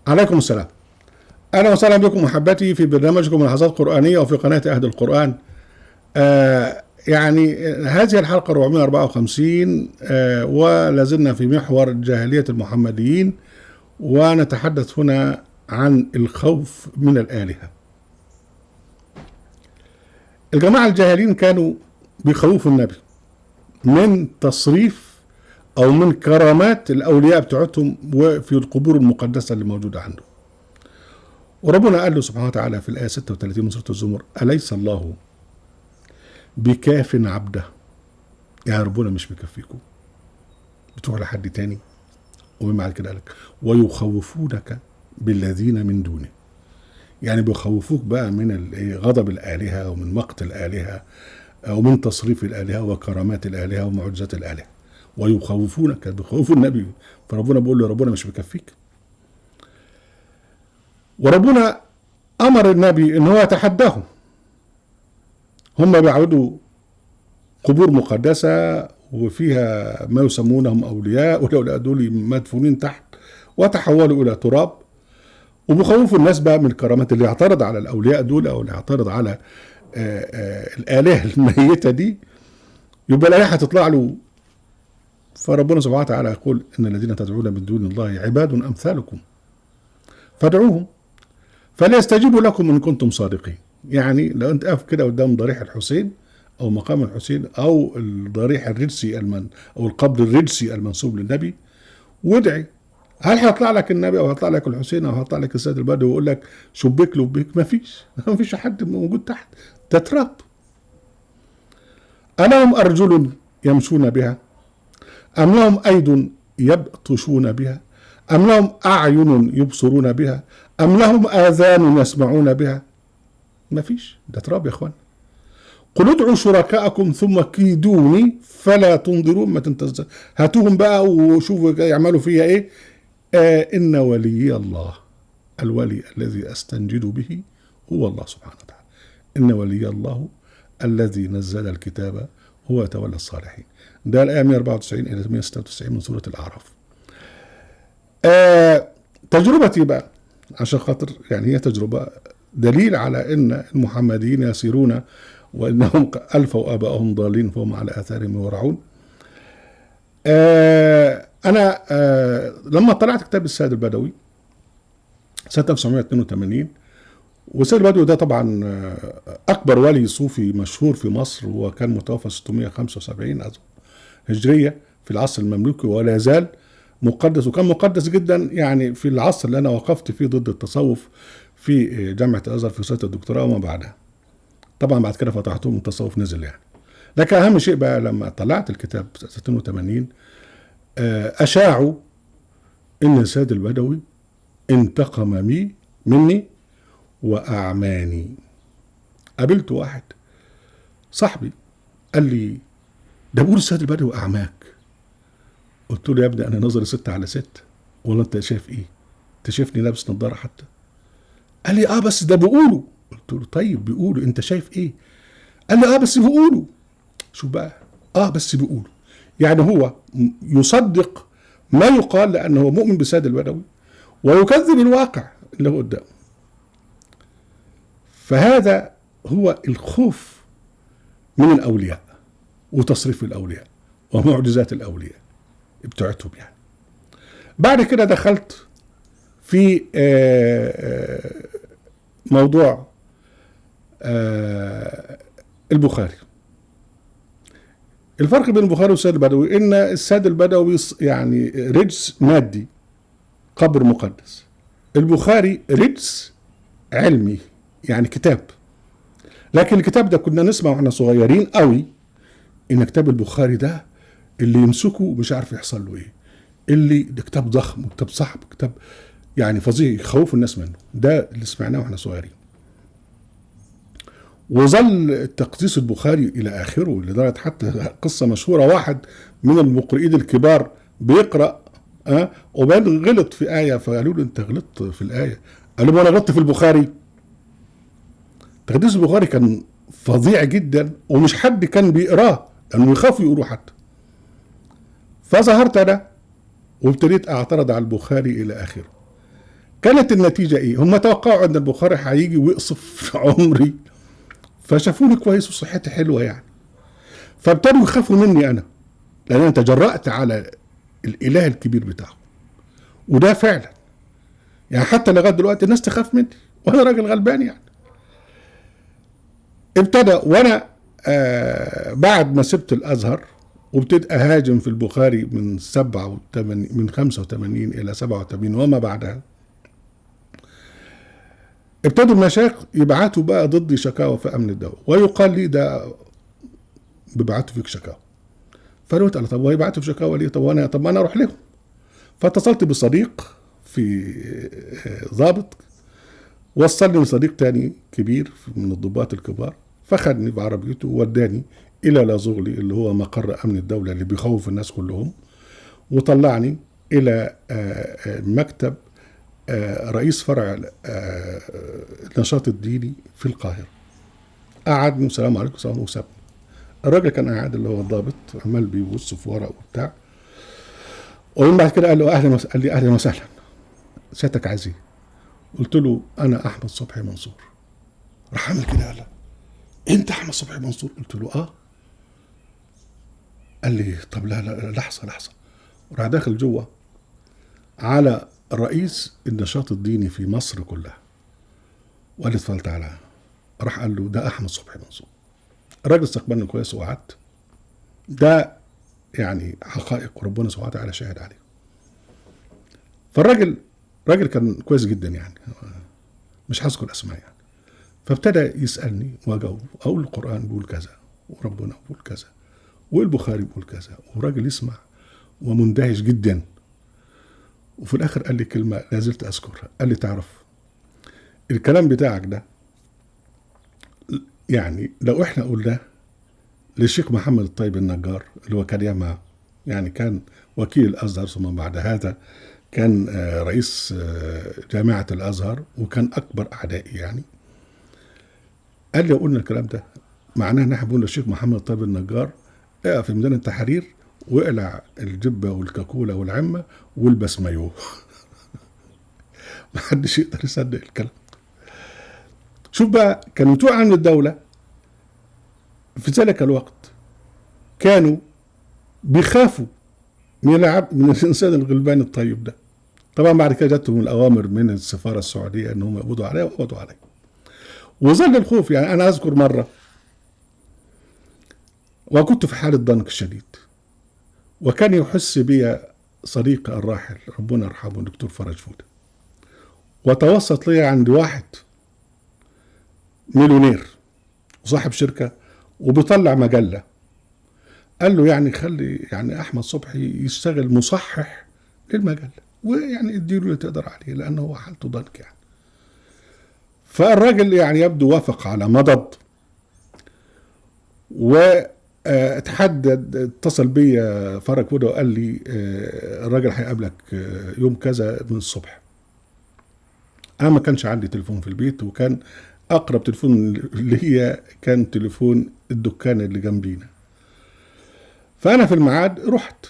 عليكم السلام. أهلا وسهلا بكم محبتي في برنامجكم لحظات قرآنية وفي قناة أهل القرآن. هذه الحلقة 454 ولازلنا في محور جاهلية المحمديين، ونتحدث هنا عن الخوف من الآلهة. الجماعة الجاهلين كانوا بيخوفوا النبي من تصريف أو من كرامات الأولياء بتوعتهم وفي القبور المقدسة اللي موجودة عنده. وربنا قال له سبحانه وتعالى في الآية 36 من سورة الزمر: أليس الله بكاف عبده؟ يا ربنا مش مكفيكم، بتروح لحد تاني. ومع كده قالك: ويخوفونك بالذين من دونه، يعني بيخوفوك بقى من غضب الآلهة ومن مقت الآلهة ومن تصريف الآلهة وكرامات الآلهة ومعجزات الآلهة. ويخوفونك، بيخوفوا النبي، فربنا بيقول له ربنا مش مكفيك. وربنا أمر النبي إن هو يتحداهم. هم بيعبدوا قبور مقدسة وفيها ما يسمونهم أولياء، والأولياء دول مدفونين تحت وتحولوا إلى تراب، وبيخوفوا الناس بقى من الكرامات. اللي يعترض على الأولياء دول أو اللي يعترض على الآلهة الميتة دي يبقى الآية هتطلع له. فربنا سبحانه وتعالى يقول: إن الذين تدعون من دون الله عباد أمثالكم فادعوهم فليستجيبوا لكم إن كنتم صادقين. يعني لو أنت قاف كده قدام ضريح الحسين أو مقام الحسين أو الضريح الرجسي أو القبر الرجسي المنسوب للنبي وادعي، هل هيطلع لك النبي أو هيطلع لك الحسين أو هيطلع لك السيد البدوي ويقول لك شبيك لبيك؟ مفيش حد موجود تحت، ده تراب. ألهم أرجل يمشون بها أم لهم أيد يبطشون بها أم لهم أعين يبصرون بها أم لهم آذان يسمعون بها؟ مفيش، ده تراب يا اخوان. قل ادعوا شركاءكم ثم كيدوني فلا تنظرون. ما تنتظر، هاتوهم بقى وشوفوا يعملوا فيها ايه. إن ولي الله، الولي الذي أستنجد به هو الله سبحانه وتعالى. إن ولي الله الذي نزل الكتاب هو يتولى الصالحين. ده الآية 194 إلى 196 من سورة الأعراف. تجربتي بقى عشان خاطر هي تجربة دليل على إن المحمديين يسيرون وإنهم ألفوا آباءهم ضالين فهم على آثارهم يهرعون. أنا لما طلعت كتاب السيد البدوي سنة 1982، والسيد البدوي ده طبعا أكبر ولي صوفي مشهور في مصر، وكان متوفى 675 هجرية في العصر المملوكي، ولا زال مقدس، وكان مقدس جدا في العصر اللي أنا وقفت فيه ضد التصوف في جامعة الأزهر في رسالة الدكتوراه وما بعدها. طبعا بعد كده فتحتهم التصوف نزل لكن أهم شيء بقى لما طلعت الكتاب 86 أشاعوا إن السيد البدوي انتقم مني وأعماني. قابلت واحد صاحبي قال لي: ده بقول السيد البدوي أعماك. قلت له: يا ابني أنا نظري 6/6، ولا أنت شايف إيه؟ أنت شايفني لابس نظارة حتى؟ قال لي: بس ده بيقولوا. قلت له: طيب بيقولوا، أنت شايف إيه؟ قال لي: بس بيقولوا. شوف بقى، بس بيقولوا، هو يصدق ما يقال لأنه هو مؤمن بالسيد البدوي ويكذب الواقع اللي هو قدامه. فهذا هو الخوف من الأولياء وتصريف الأولياء ومعجزات الأولياء بتوعتهم. بعد كده دخلت في موضوع البخاري. الفرق بين البخاري والسيد البدوي ان السيد البدوي رجس مادي، قبر مقدس. البخاري رجس علمي، كتاب. لكن الكتاب ده كنا نسمع واحنا صغيرين قوي ان كتاب البخاري ده اللي يمسكه مش عارف يحصل له ايه، اللي ده كتاب ضخم وكتاب صعب، كتاب فظيع يخوف الناس منه. ده اللي سمعناه واحنا صغيرين. وظل تقديس البخاري الى اخره، لدرجه حتى قصه مشهوره، واحد من المقرئين الكبار بيقرا وبعدين غلط في ايه، فقالوا له: انت غلطت في الايه. قال له: انا غلطت في البخاري. تقديس البخاري كان فظيع جدا ومش حد كان بيقراه لانه يخافوا يقولوا حتى. فظهرت انا وابتديت اعترض على البخاري الى اخره. كانت النتيجة ايه؟ هم توقعوا ان البخاري هيجي ويقصف عمري، فشافوني كويس وصحتي حلوة يعني، فابتدوا يخافوا مني انا، لان انا تجرأت على الاله الكبير بتاعهم. وده فعلا يعني حتى لغايه دلوقتي الناس تخاف مني وانا راجل غلبان يعني. ابتدى وانا بعد ما سبت الازهر وابتدأ اهاجم في البخاري من 87 من 85 الى 87 وما بعدها، ابتدوا المشايخ يبعتوا بقى ضدي شكاوى في امن الدوله، ويقال لي ده بيبعتوا فيك شكاوى. فانا قلت طب ويبعتوا في شكاوى ليه؟ طب ما انا اروح لهم. فاتصلت بصديق في ضابط، وصلني لصديق تاني كبير من الضباط الكبار، فخدني بعربيته ووداني الى لازغلي اللي هو مقر امن الدوله اللي بيخوف الناس كلهم، وطلعني الى مكتب رئيس فرع النشاط الديني في القاهره. قعدني والسلام عليكم وسلام وسابني. الراجل كان قاعد اللي هو الضابط عمال بيبص في ورق وبتاع، ومن بعد كده قال له قال لي اهلا وسهلا، سيادتك عايز ايه؟ قلت له انا احمد صبحي منصور. راح عامل كده، قال لي انت احمد صبحي منصور؟ قلت له اه. قال لي طب لا لحظه. وراح داخل جوه على رئيس النشاط الديني في مصر كلها وقال لي اتفضل تعالى. راح قال له ده احمد صبحي منصور. الراجل استقبلني كويس وقعدت. ده يعني حقائق وربنا سبحانه وتعالى شاهد عليه. فالراجل كان كويس جدا يعني، مش هذكر اسماء يعني. فابتدى يسالني واجاوب، اقول القران بيقول كذا وربنا بيقول كذا والبخاري بيقول كذا، وراجل يسمع ومندهش جدا. وفي الاخر قال لي كلمه لا زلت اذكرها، قال لي تعرف الكلام بتاعك ده يعني لو احنا قلناه للشيخ محمد الطيب النجار اللي هو كان ياما يعني كان وكيل الازهر، ثم بعد هذا كان رئيس جامعه الازهر وكان اكبر اعدائي يعني. قال لي لو قلنا الكلام ده معناه ان احنا بنقول للشيخ محمد الطيب النجار اقف في ميدان التحرير واقلع الجبه والكاكوله والعمه والبس مايوه. محدش يقدر يصدق الكلام. شوف بقى، كانوا بتوع امن الدوله في ذلك الوقت كانوا بيخافوا من الانسان الغلبان الطيب ده. طبعا بعد كده جاتهم الاوامر من السفاره السعوديه انهم يقبضوا عليه وقبضوا عليه. وظل الخوف يعني. انا اذكر مره وكنت في حاله ضنك شديد، وكان يحس بي صديقي الراحل ربنا يرحمه الدكتور فرج فوده، وتوسط لي عند واحد مليونير وصاحب شركه وبيطلع مجله، قال له يعني خلي يعني احمد صبحي يشتغل مصحح للمجله، ويعني اديله اللي تقدر عليه لانه هو حالته ضنك يعني. فالراجل يعني يبدو وافق على مضض، واتحدد اتصل بي فرج فوده وقال لي الراجل هيقابلك يوم كذا من الصبح. انا ما كانش عندي تليفون في البيت، وكان اقرب تليفون ليا كان تليفون الدكان اللي جنبينا. فانا في الميعاد رحت.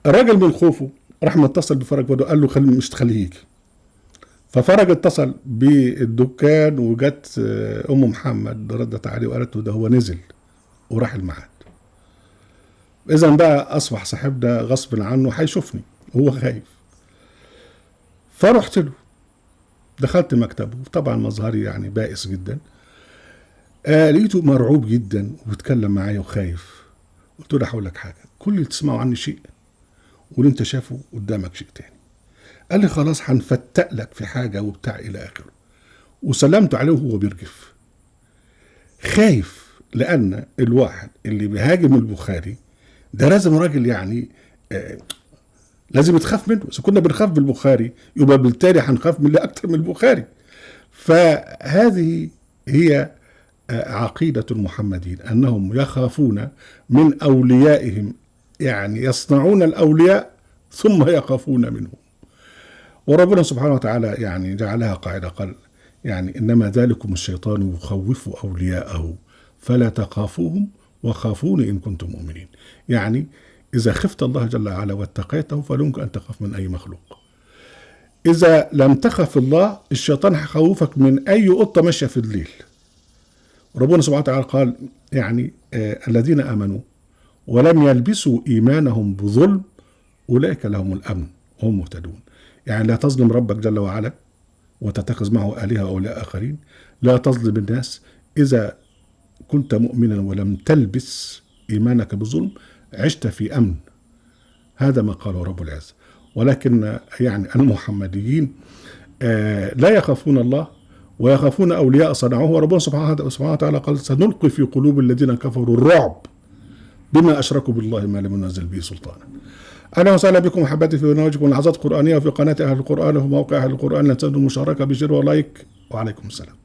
الراجل من خوفه راح متصل بفرج فوده قال له مش تخليه يجي. ففرج اتصل بالدكان وجت ام محمد ردت عليه وقالت له ده هو نزل وراح الميعاد. اذا ده اصبح صاحب ده غصب عنه هيشوفني وهو خايف. فرحت له، دخلت مكتبه، طبعا مظهري يعني بائس جدا. لقيته مرعوب جدا وبيتكلم معايا وخايف. قلت له هقول لك حاجه، كل اللي تسمعه عني شيء واللي انت شافه قدامك شيء تاني. قال لي خلاص هنفتق لك في حاجه وبتاع الى اخره. وسلمت عليه وهو بيرجف خايف، لان الواحد اللي بيهاجم البخاري ده لازم راجل يعني لازم يتخاف منه. اذا كنا بنخاف بالبخاري يبقى بالتالي هنخاف من اللي اكتر من البخاري. فهذه هي عقيدة المحمدين، انهم يخافون من اوليائهم، يعني يصنعون الاولياء ثم يخافون منهم. وربنا سبحانه وتعالى يعني جعلها قاعدة، قال يعني انما ذلكم الشيطان يخوف اولياءه فلا تخافوهم وخافون ان كنتم مؤمنين. يعني اذا خفت الله جل وعلا واتقيته فلا يمكن ان تخاف من اي مخلوق. إذا لم تخف الله الشيطان هيخوفك من أي قطة ماشية في الليل. ربنا سبحانه وتعالى قال يعني الذين آمنوا ولم يلبسوا إيمانهم بظلم أولئك لهم الأمن وهم مهتدون. يعني لا تظلم ربك جل وعلا وتتخذ معه آلهة أو آخرين، لا تظلم الناس. إذا كنت مؤمنا ولم تلبس إيمانك بظلم عشت في أمن. هذا ما قاله رب العزة. ولكن يعني المحمديين لا يخافون الله ويخافون أولياء صنعوه. وربنا سبحانه وتعالى قال سنلقي في قلوب الذين كفروا الرعب بما أشركوا بالله ما لم ينزل به سلطانا. أهلا وسهلا بكم أحبتي في برنامجكم لحظات قرآنية في قناة أهل القرآن وفي موقع أهل القرآن. لا تنسوا المشاركة بشير ولايك. وعليكم السلام.